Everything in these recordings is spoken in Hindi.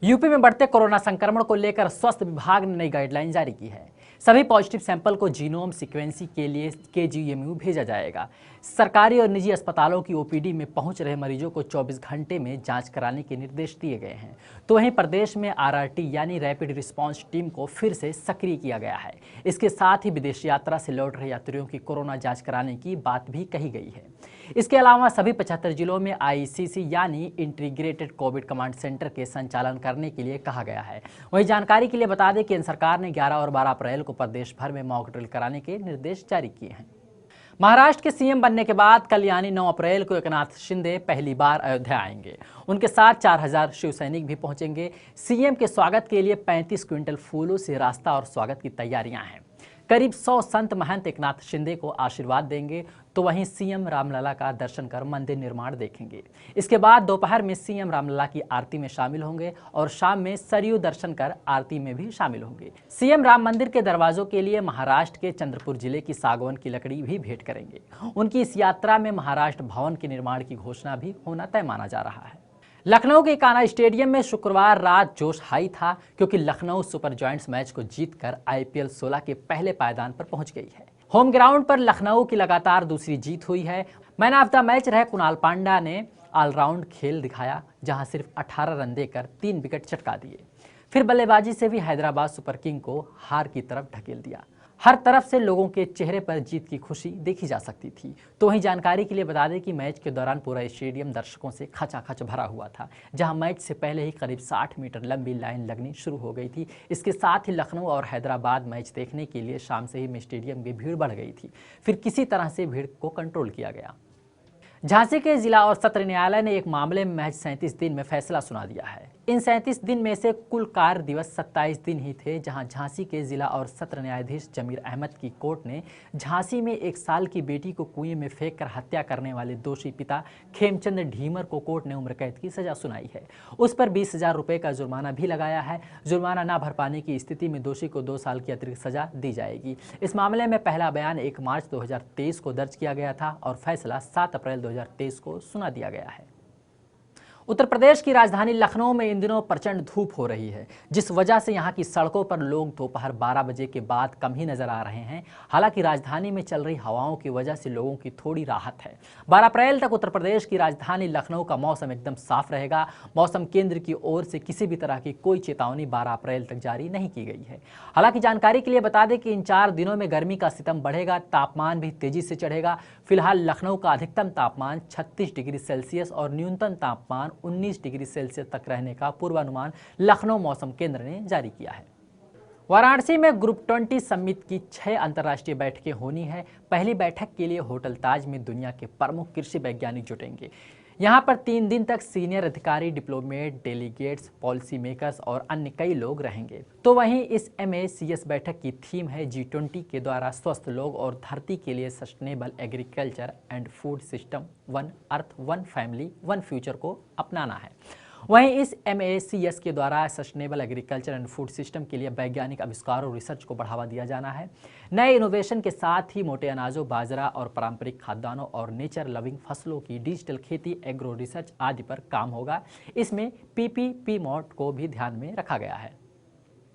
यूपी में बढ़ते कोरोना संक्रमण को लेकर स्वास्थ्य विभाग ने नई गाइडलाइन जारी की है। सभी पॉजिटिव सैंपल को जीनोम सीक्वेंसिंग के लिए केजीएमयू भेजा जाएगा। सरकारी और निजी अस्पतालों की ओपीडी में पहुंच रहे मरीजों को 24 घंटे में जांच कराने के निर्देश दिए गए हैं। तो वहीं प्रदेश में आरआरटी यानी रैपिड रिस्पांस टीम को फिर से सक्रिय किया गया है। इसके साथ ही विदेश यात्रा से लौट रहे यात्रियों की कोरोना जांच कराने की बात भी कही गई है। इसके अलावा सभी 75 जिलों में आईसीसी यानी इंटीग्रेटेड कोविड कमांड सेंटर के संचालन करने के लिए कहा गया है। वहीं जानकारी के लिए बता दें कि केंद्र सरकार ने 11 और 12 अप्रैल को प्रदेश भर में मॉक ड्रिल कराने के निर्देश जारी किए हैं। महाराष्ट्र के सीएम बनने के बाद कल यानी 9 अप्रैल को एकनाथ शिंदे पहली बार अयोध्या आएंगे। उनके साथ 4000 शिव सैनिक भी पहुंचेंगे। सीएम के स्वागत के लिए 35 क्विंटल फूलों से रास्ता और स्वागत की तैयारियां हैं। करीब 100 संत महंत एकनाथ शिंदे को आशीर्वाद देंगे। तो वहीं सीएम रामलला का दर्शन कर मंदिर निर्माण देखेंगे। इसके बाद दोपहर में सीएम रामलला की आरती में शामिल होंगे और शाम में सरयू दर्शन कर आरती में भी शामिल होंगे। सीएम राम मंदिर के दरवाजों के लिए महाराष्ट्र के चंद्रपुर जिले की सागौन की लकड़ी भी भेंट करेंगे। उनकी इस यात्रा में महाराष्ट्र भवन के निर्माण की घोषणा भी होना तय माना जा रहा है। लखनऊ के कान्हा स्टेडियम में शुक्रवार रात जोश हाई था, क्योंकि लखनऊ सुपर जॉयंट्स मैच को जीतकर आईपीएल 16 के पहले पायदान पर पहुंच गई है। होम ग्राउंड पर लखनऊ की लगातार दूसरी जीत हुई है। मैन ऑफ द मैच रहे कुणाल पांड्या ने ऑलराउंड खेल दिखाया, जहां सिर्फ 18 रन देकर 3 विकेट चटका दिए। फिर बल्लेबाजी से भी हैदराबाद सुपर किंग को हार की तरफ ढकेल दिया। हर तरफ से लोगों के चेहरे पर जीत की खुशी देखी जा सकती थी। तो वहीं जानकारी के लिए बता दें कि मैच के दौरान पूरा स्टेडियम दर्शकों से खचाखच भरा हुआ था, जहां मैच से पहले ही करीब 60 मीटर लंबी लाइन लगनी शुरू हो गई थी। इसके साथ ही लखनऊ और हैदराबाद मैच देखने के लिए शाम से ही स्टेडियम की भीड़ बढ़ गई थी। फिर किसी तरह से भीड़ को कंट्रोल किया गया। झांसी के जिला और सत्र न्यायालय ने एक मामले में महज 37 दिन में फैसला सुना दिया है। इन 37 दिन में से कुल कार्य दिवस 27 दिन ही थे, जहां झांसी के जिला और सत्र न्यायाधीश जमीर अहमद की कोर्ट ने झांसी में 1 साल की बेटी को कुएं में फेंक कर हत्या करने वाले दोषी पिता खेमचंद ढीमर को कोर्ट ने उम्र कैद की सजा सुनाई है। उस पर 20,000 रुपये का जुर्माना भी लगाया है। जुर्माना न भर पाने की स्थिति में दोषी को 2 साल की अतिरिक्त सजा दी जाएगी। इस मामले में पहला बयान 1 मार्च 2023 को दर्ज किया गया था और फैसला 7 अप्रैल 2023 को सुना दिया गया है। उत्तर प्रदेश की राजधानी लखनऊ में इन दिनों प्रचंड धूप हो रही है, जिस वजह से यहां की सड़कों पर लोग दोपहर 12 बजे के बाद कम ही नजर आ रहे हैं। हालांकि राजधानी में चल रही हवाओं की वजह से लोगों की थोड़ी राहत है। 12 अप्रैल तक उत्तर प्रदेश की राजधानी लखनऊ का मौसम एकदम साफ रहेगा। मौसम केंद्र की ओर से किसी भी तरह की कोई चेतावनी 12 अप्रैल तक जारी नहीं की गई है। हालांकि जानकारी के लिए बता दें कि इन 4 दिनों में गर्मी का सितम बढ़ेगा, तापमान भी तेजी से चढ़ेगा। फिलहाल लखनऊ का अधिकतम तापमान 36 डिग्री सेल्सियस और न्यूनतम तापमान 19 डिग्री सेल्सियस तक रहने का पूर्वानुमान लखनऊ मौसम केंद्र ने जारी किया है। वाराणसी में ग्रुप 20 समिट की 6 अंतर्राष्ट्रीय बैठकें होनी है। पहली बैठक के लिए होटल ताज में दुनिया के प्रमुख कृषि वैज्ञानिक जुटेंगे। यहां पर 3 दिन तक सीनियर अधिकारी, डिप्लोमेट, डेलीगेट्स, पॉलिसी मेकर्स और अन्य कई लोग रहेंगे। तो वहीं इस MACS बैठक की थीम है G20 के द्वारा स्वस्थ लोग और धरती के लिए sustainable agriculture and food system, 1 earth 1 family 1 future को अपनाना है। वहीं इस MACS के द्वारा sustainable agriculture and food system के लिए वैज्ञानिक आविष्कार और रिसर्च को बढ़ावा दिया जाना है। नए इनोवेशन के साथ ही मोटे अनाजों, बाजरा और पारंपरिक खाद्यान्नों और नेचर लविंग फसलों की डिजिटल खेती, एग्रो रिसर्च आदि पर काम होगा। इसमें PPP मोड को भी ध्यान में रखा गया है।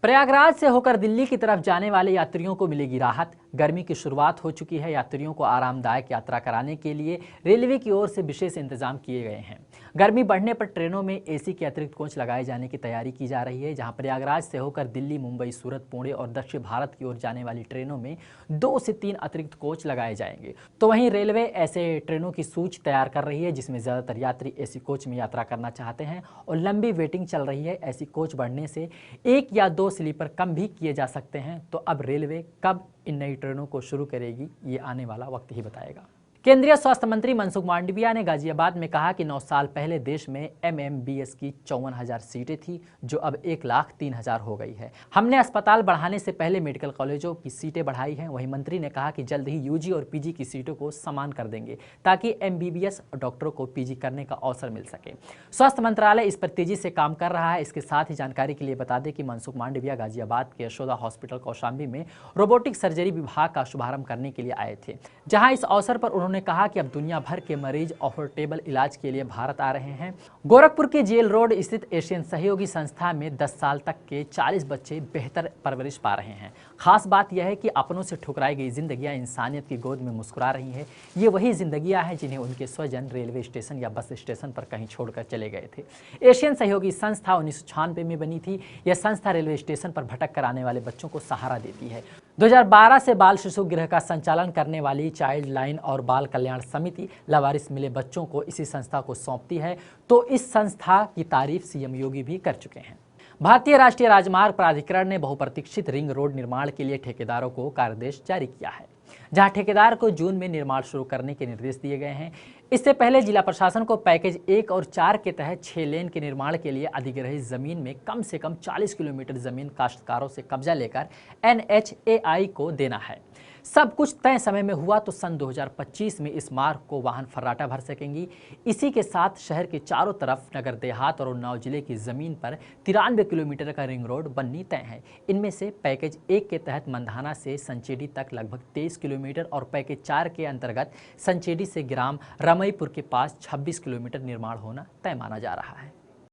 प्रयागराज से होकर दिल्ली की तरफ जाने वाले यात्रियों को मिलेगी राहत। गर्मी की शुरुआत हो चुकी है। यात्रियों को आरामदायक यात्रा कराने के लिए रेलवे की ओर से विशेष इंतजाम किए गए हैं। गर्मी बढ़ने पर ट्रेनों में AC के अतिरिक्त कोच लगाए जाने की तैयारी की जा रही है, जहां प्रयागराज से होकर दिल्ली, मुंबई, सूरत, पुणे और दक्षिण भारत की ओर जाने वाली ट्रेनों में 2 से 3 अतिरिक्त कोच लगाए जाएंगे। तो वहीं रेलवे ऐसे ट्रेनों की सूची तैयार कर रही है जिसमें ज़्यादातर यात्री AC कोच में यात्रा करना चाहते हैं और लंबी वेटिंग चल रही है। ऐसी कोच बढ़ने से 1 या 2 स्लीपर कम भी किए जा सकते हैं। तो अब रेलवे कब इन नई ट्रेनों को शुरू करेगी, ये आने वाला वक्त ही बताएगा। केंद्रीय स्वास्थ्य मंत्री मनसुख मांडविया ने गाजियाबाद में कहा कि 9 साल पहले देश में MMBS की 54,000 सीटें थी, जो अब 1,03,000 हो गई है। हमने अस्पताल बढ़ाने से पहले मेडिकल कॉलेजों की सीटें बढ़ाई हैं। वहीं मंत्री ने कहा कि जल्द ही UG और PG की सीटों को समान कर देंगे, ताकि MBBS डॉक्टरों को PG करने का अवसर मिल सके। स्वास्थ्य मंत्रालय इस पर तेजी से काम कर रहा है। इसके साथ ही जानकारी के लिए बता दें कि मनसुख मांडविया गाजियाबाद के यशोदा हॉस्पिटल कौशाम्बी में रोबोटिक सर्जरी विभाग का शुभारंभ करने के लिए आए थे, जहाँ इस अवसर पर उन्होंने उन्होंने कहा कि अब दुनिया भर के मरीज अफोर्डेबल इलाज के लिए भारत आ रहे हैं। गोरखपुर के जेल रोड स्थित एशियन सहयोगी संस्था में 10 साल तक के 40 बच्चे बेहतर परवरिश पा रहे हैं। खास बात यह है कि अपनों से ठुकराई गई जिंदगियां इंसानियत की गोद में मुस्कुरा रही हैं। ये वही जिंदगियां हैं जिन्हें उनके स्वजन रेलवे स्टेशन या बस स्टेशन पर कहीं छोड़कर चले गए थे। एशियन सहयोगी संस्था 1996 में बनी थी। यह संस्था रेलवे स्टेशन पर भटक कर आने वाले बच्चों को सहारा देती है। 2012 से बाल शिशु गृह का संचालन करने वाली चाइल्ड लाइन और बाल कल्याण समिति लावारिस मिले बच्चों को इसी संस्था को सौंपती है। तो इस संस्था की तारीफ सीएम योगी भी कर चुके हैं। भारतीय राष्ट्रीय राजमार्ग प्राधिकरण ने बहुप्रतीक्षित रिंग रोड निर्माण के लिए ठेकेदारों को कार्यादेश जारी किया है, जहां ठेकेदार को जून में निर्माण शुरू करने के निर्देश दिए गए हैं। इससे पहले जिला प्रशासन को पैकेज 1 और 4 के तहत 6 लेन के निर्माण के लिए अधिग्रहित जमीन में कम से कम 40 किलोमीटर जमीन काश्तकारों से कब्जा लेकर NHAI को देना है। सब कुछ तय समय में हुआ तो सन 2025 में इस मार्ग को वाहन फर्राटा भर सकेंगी। इसी के साथ शहर के चारों तरफ नगर देहात और उन्नाव जिले की जमीन पर 93 किलोमीटर का रिंग रोड बननी तय है। इनमें से पैकेज 1 के तहत मंधाना से संचेडी तक लगभग 23 किलोमीटर और पैकेज 4 के अंतर्गत संचेडी से ग्राम रमईपुर के पास 26 किलोमीटर निर्माण होना तय माना जा रहा है।